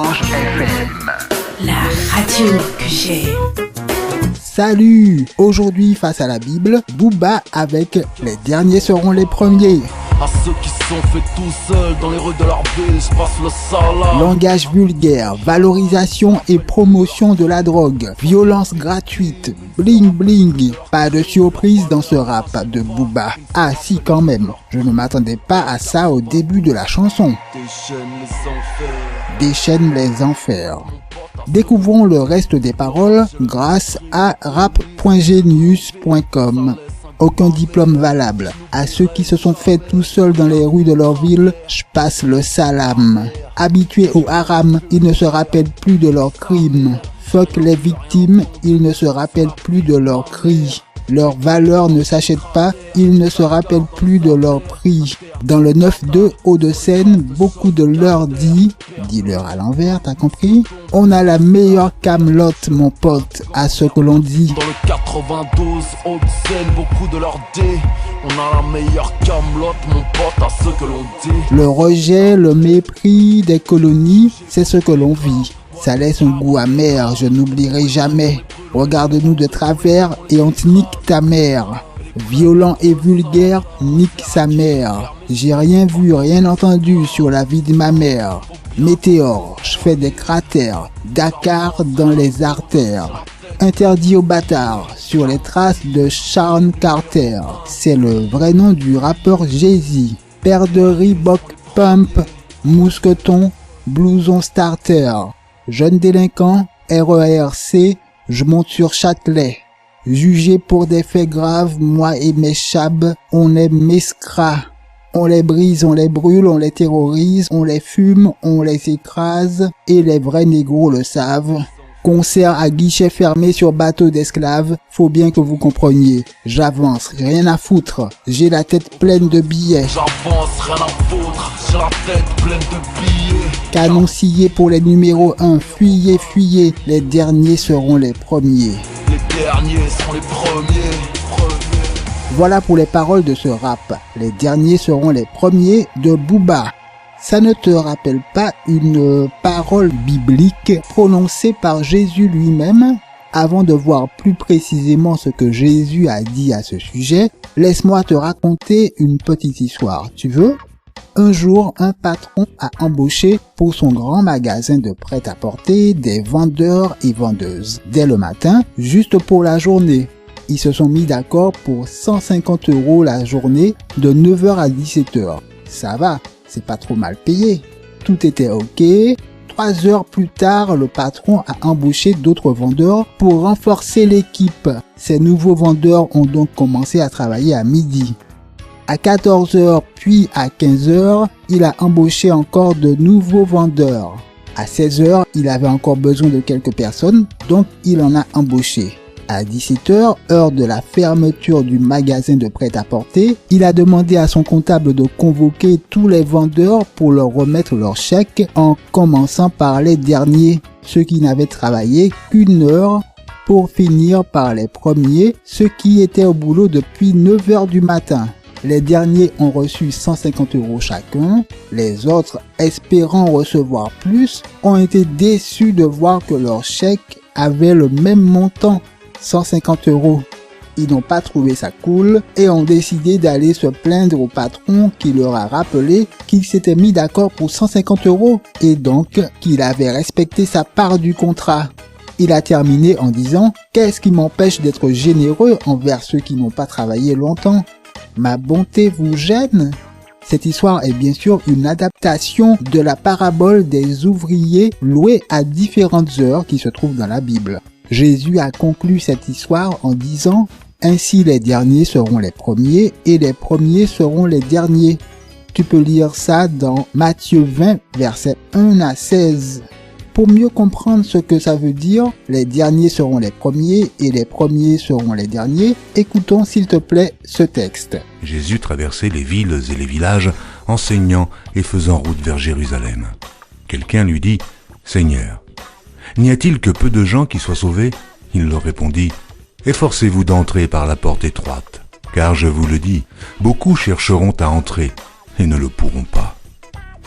Orange FM. La radio que j'aime. Salut! Aujourd'hui, face à la Bible, Booba avec Les derniers seront les premiers. À ceux qui sont faits tout seuls dans les rues de leur ville, je passe le salam. Langage vulgaire, valorisation et promotion de la drogue, violence gratuite, bling bling. Pas de surprise dans ce rap de Booba. Ah si quand même, je ne m'attendais pas à ça au début de la chanson. Déchaîne les enfers. Découvrons le reste des paroles grâce à rap.genius.com. Aucun diplôme valable. À ceux qui se sont faits tout seuls dans les rues de leur ville, je passe le salam. Habitués au haram, ils ne se rappellent plus de leurs crimes. Fuck les victimes, ils ne se rappellent plus de leurs cris. Leur valeur ne s'achète pas, ils ne se rappellent plus de leur prix. Dans le 9-2 Hauts-de-Seine, beaucoup de leur dis-leur à l'envers, t'as compris? On a la meilleure camelote, mon pote, à ce que l'on dit. Dans le 92 Hauts-de-Seine, beaucoup de leur on a la meilleure camelote, mon pote, à ce que l'on dit. Le rejet, le mépris des colonies, c'est ce que l'on vit. Ça laisse un goût amer, je n'oublierai jamais. Regarde-nous de travers et on te nique ta mère. Violent et vulgaire, nique sa mère. J'ai rien vu, rien entendu sur la vie de ma mère. Météore, je fais des cratères. Dakar dans les artères. Interdit aux bâtards, sur les traces de Sean Carter. C'est le vrai nom du rappeur Jay-Z. Paire de Reebok Pump, mousqueton, blouson starter. Jeune délinquant, RERC, je monte sur Châtelet. Jugé pour des faits graves, moi et mes chabs, on est mescras. On les brise, on les brûle, on les terrorise, on les fume, on les écrase, et les vrais négros le savent. Concert à guichet fermé sur bateau d'esclaves, faut bien que vous compreniez. J'avance, rien à foutre, j'ai la tête pleine de billets. J'avance, rien à foutre, j'ai la tête pleine de billets. Canon scié pour les numéros 1, fuyez, fuyez, les derniers seront les premiers. Les derniers seront les premiers. Voilà pour les paroles de ce rap. Les derniers seront les premiers de Booba. Ça ne te rappelle pas une parole biblique prononcée par Jésus lui-même? Avant de voir plus précisément ce que Jésus a dit à ce sujet, laisse-moi te raconter une petite histoire. Tu veux? Un jour, un patron a embauché pour son grand magasin de prêt-à-porter des vendeurs et vendeuses. Dès le matin, juste pour la journée. Ils se sont mis d'accord pour 150 € la journée de 9h à 17h. Ça va, c'est pas trop mal payé. Tout était ok. 3 heures plus tard, le patron a embauché d'autres vendeurs pour renforcer l'équipe. Ces nouveaux vendeurs ont donc commencé à travailler à midi. À 14h puis à 15h, il a embauché encore de nouveaux vendeurs. À 16h, il avait encore besoin de quelques personnes, donc il en a embauché. À 17h, heure de la fermeture du magasin de prêt-à-porter, il a demandé à son comptable de convoquer tous les vendeurs pour leur remettre leur chèque en commençant par les derniers, ceux qui n'avaient travaillé qu'une heure, pour finir par les premiers, ceux qui étaient au boulot depuis 9h du matin. Les derniers ont reçu 150 € chacun. Les autres, espérant recevoir plus, ont été déçus de voir que leur chèque avait le même montant, 150 €. Ils n'ont pas trouvé ça cool et ont décidé d'aller se plaindre au patron qui leur a rappelé qu'il s'était mis d'accord pour 150 € et donc qu'il avait respecté sa part du contrat. Il a terminé en disant « Qu'est-ce qui m'empêche d'être généreux envers ceux qui n'ont pas travaillé longtemps ? Ma bonté vous gêne ?» Cette histoire est bien sûr une adaptation de la parabole des ouvriers loués à différentes heures qui se trouve dans la Bible. Jésus a conclu cette histoire en disant « Ainsi les derniers seront les premiers et les premiers seront les derniers ». Tu peux lire ça dans Matthieu 20, versets 1 à 16. Pour mieux comprendre ce que ça veut dire, les derniers seront les premiers et les premiers seront les derniers, écoutons s'il te plaît ce texte. Jésus traversait les villes et les villages, enseignant et faisant route vers Jérusalem. Quelqu'un lui dit « Seigneur, n'y a-t-il que peu de gens qui soient sauvés ?» Il leur répondit « Efforcez-vous d'entrer par la porte étroite, car je vous le dis, beaucoup chercheront à entrer et ne le pourront pas.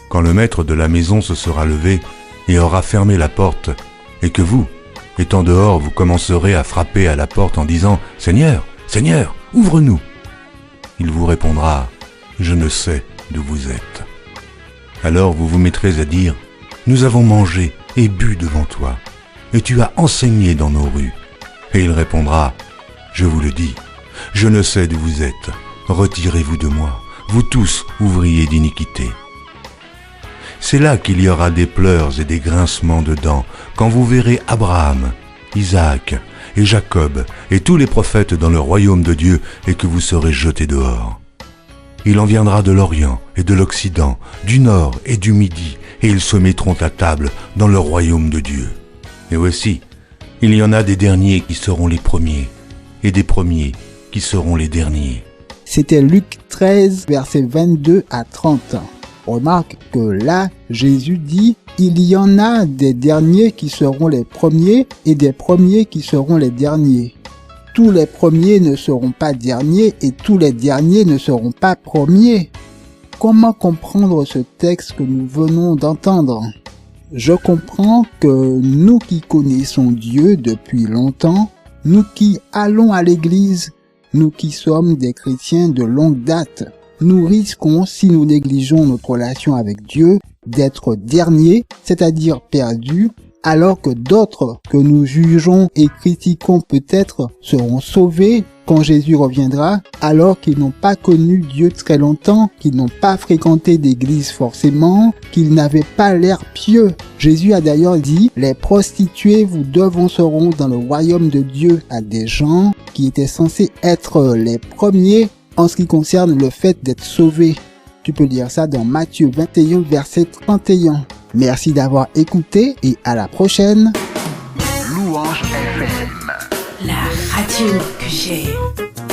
Quand le maître de la maison se sera levé, et aura fermé la porte, et que vous, étant dehors, vous commencerez à frapper à la porte en disant « Seigneur, Seigneur, ouvre-nous !» Il vous répondra « Je ne sais d'où vous êtes. » Alors vous vous mettrez à dire « Nous avons mangé et bu devant toi, et tu as enseigné dans nos rues. » Et il répondra « Je vous le dis, je ne sais d'où vous êtes. Retirez-vous de moi, vous tous ouvriers d'iniquité. » C'est là qu'il y aura des pleurs et des grincements de dents, quand vous verrez Abraham, Isaac et Jacob et tous les prophètes dans le royaume de Dieu et que vous serez jetés dehors. Il en viendra de l'Orient et de l'Occident, du Nord et du Midi, et ils se mettront à table dans le royaume de Dieu. Et voici, il y en a des derniers qui seront les premiers, et des premiers qui seront les derniers. C'était Luc 13, versets 22 à 30. Remarque que là, Jésus dit, il y en a des derniers qui seront les premiers et des premiers qui seront les derniers. Tous les premiers ne seront pas derniers et tous les derniers ne seront pas premiers. Comment comprendre ce texte que nous venons d'entendre? Je comprends que nous qui connaissons Dieu depuis longtemps, nous qui allons à l'église, nous qui sommes des chrétiens de longue date, nous risquons, si nous négligeons notre relation avec Dieu, d'être derniers, c'est-à-dire perdus, alors que d'autres que nous jugeons et critiquons peut-être seront sauvés quand Jésus reviendra, alors qu'ils n'ont pas connu Dieu très longtemps, qu'ils n'ont pas fréquenté d'église forcément, qu'ils n'avaient pas l'air pieux. Jésus a d'ailleurs dit, les prostituées vous devanceront dans le royaume de Dieu, à des gens qui étaient censés être les premiers en ce qui concerne le fait d'être sauvés. Tu peux lire ça dans Matthieu 21, verset 31. Merci d'avoir écouté et à la prochaine. La radio que j'aime.